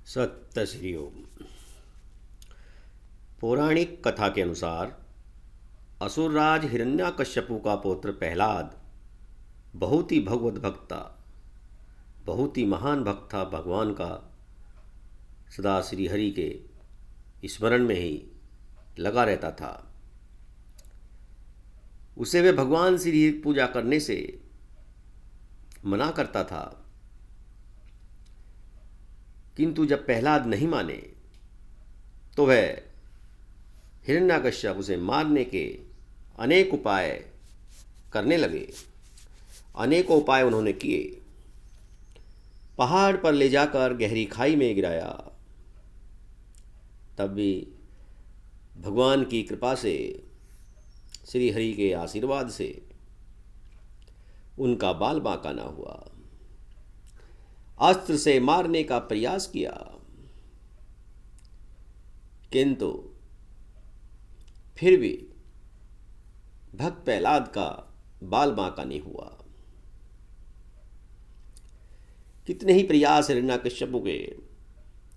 सत्य श्री ओम। पौराणिक कथा के अनुसार असुरराज हिरण्यकश्यपु का पुत्र प्रहलाद बहुत ही भगवत भक्त था, बहुत ही महान भक्त था। भगवान का सदा श्री हरि के स्मरण में ही लगा रहता था। उसे वे भगवान श्री हरि पूजा करने से मना करता था, किंतु जब प्रहलाद नहीं माने तो वह हिरण्यकश्यप उसे मारने के अनेक उपाय करने लगे। अनेकों उपाय उन्होंने किए। पहाड़ पर ले जाकर गहरी खाई में गिराया, तब भी भगवान की कृपा से, श्री हरि के आशीर्वाद से उनका बाल बांका ना हुआ। अस्त्र से मारने का प्रयास किया, किंतु फिर भी भक्त प्रहलाद का बाल बांका नहीं हुआ। कितने ही प्रयास हिरण्यकश्यपु के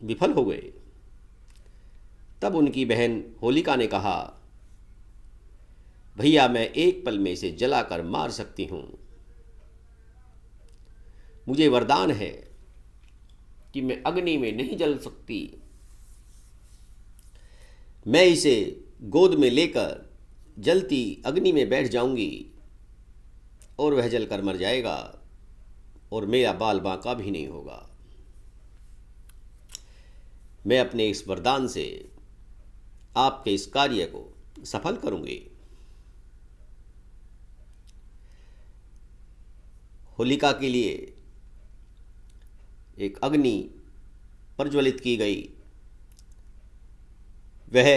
विफल हो गए। तब उनकी बहन होलिका ने कहा, भैया मैं एक पल में इसे जलाकर मार सकती हूं। मुझे वरदान है कि मैं अग्नि में नहीं जल सकती। मैं इसे गोद में लेकर जलती अग्नि में बैठ जाऊंगी और वह जलकर मर जाएगा और मेरा बाल बांका भी नहीं होगा। मैं अपने इस वरदान से आपके इस कार्य को सफल करूंगी। होलिका के लिए एक अग्नि प्रज्वलित की गई। वह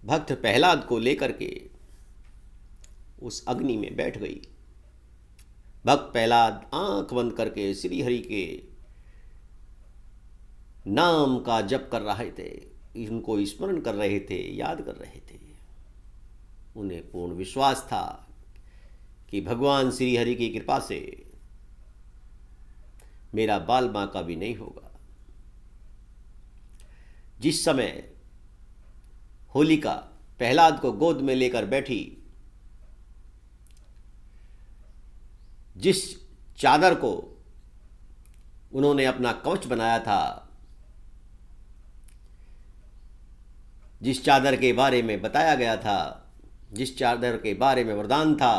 भक्त प्रहलाद को लेकर के उस अग्नि में बैठ गई। भक्त प्रहलाद आंख बंद करके श्री हरि के नाम का जप कर रहे थे, इनको स्मरण कर रहे थे, याद कर रहे थे। उन्हें पूर्ण विश्वास था कि भगवान श्री हरि की कृपा से मेरा बाल बांका भी नहीं होगा। जिस समय होलिका प्रहलाद को गोद में लेकर बैठी, जिस चादर को उन्होंने अपना कवच बनाया था, जिस चादर के बारे में बताया गया था, जिस चादर के बारे में वरदान था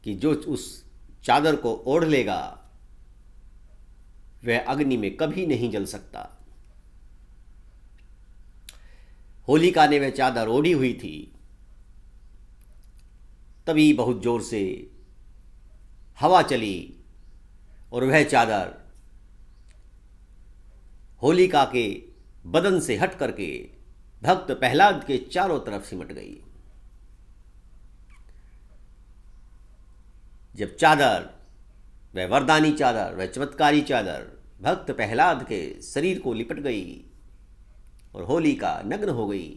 कि जो उस चादर को ओढ़ लेगा वह अग्नि में कभी नहीं जल सकता। होलिका ने वह चादर ओढ़ी हुई थी। तभी बहुत जोर से हवा चली और वह चादर होलिका के बदन से हट करके भक्त प्रहलाद के चारों तरफ सिमट गई। जब चादर, वह वरदानी चादर, वह चमत्कारी चादर भक्त प्रहलाद के शरीर को लिपट गई और होलिका नग्न हो गई,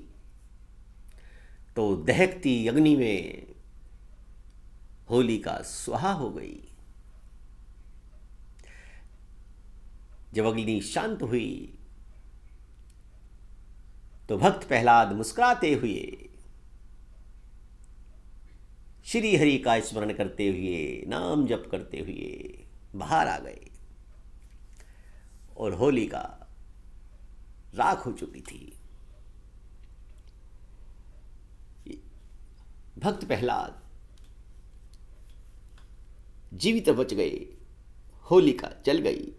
तो दहकती अग्नि में होलिका स्वाहा हो गई। जब अग्नि शांत हुई तो भक्त प्रहलाद मुस्कुराते हुए श्री हरि का स्मरण करते हुए, नाम जप करते हुए बाहर आ गए और होलिका राख हो चुकी थी। भक्त प्रहलाद जीवित बच गए, होलिका जल गई।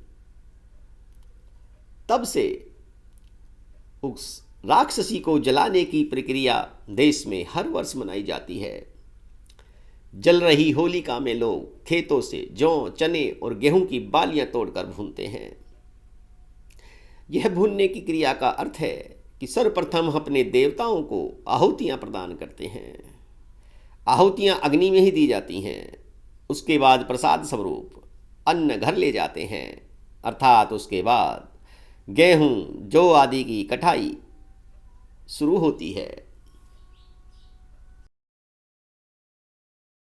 तब से उस राक्षसी को जलाने की प्रक्रिया देश में हर वर्ष मनाई जाती है। जल रही होलिका में लोग खेतों से जौ, चने और गेहूं की बालियां तोड़कर भूनते हैं। यह भूनने की क्रिया का अर्थ है कि सर्वप्रथम अपने देवताओं को आहुतियां प्रदान करते हैं। आहुतियां अग्नि में ही दी जाती हैं। उसके बाद प्रसाद स्वरूप अन्न घर ले जाते हैं, अर्थात उसके बाद गेहूं, जौ आदि की कटाई शुरू होती है।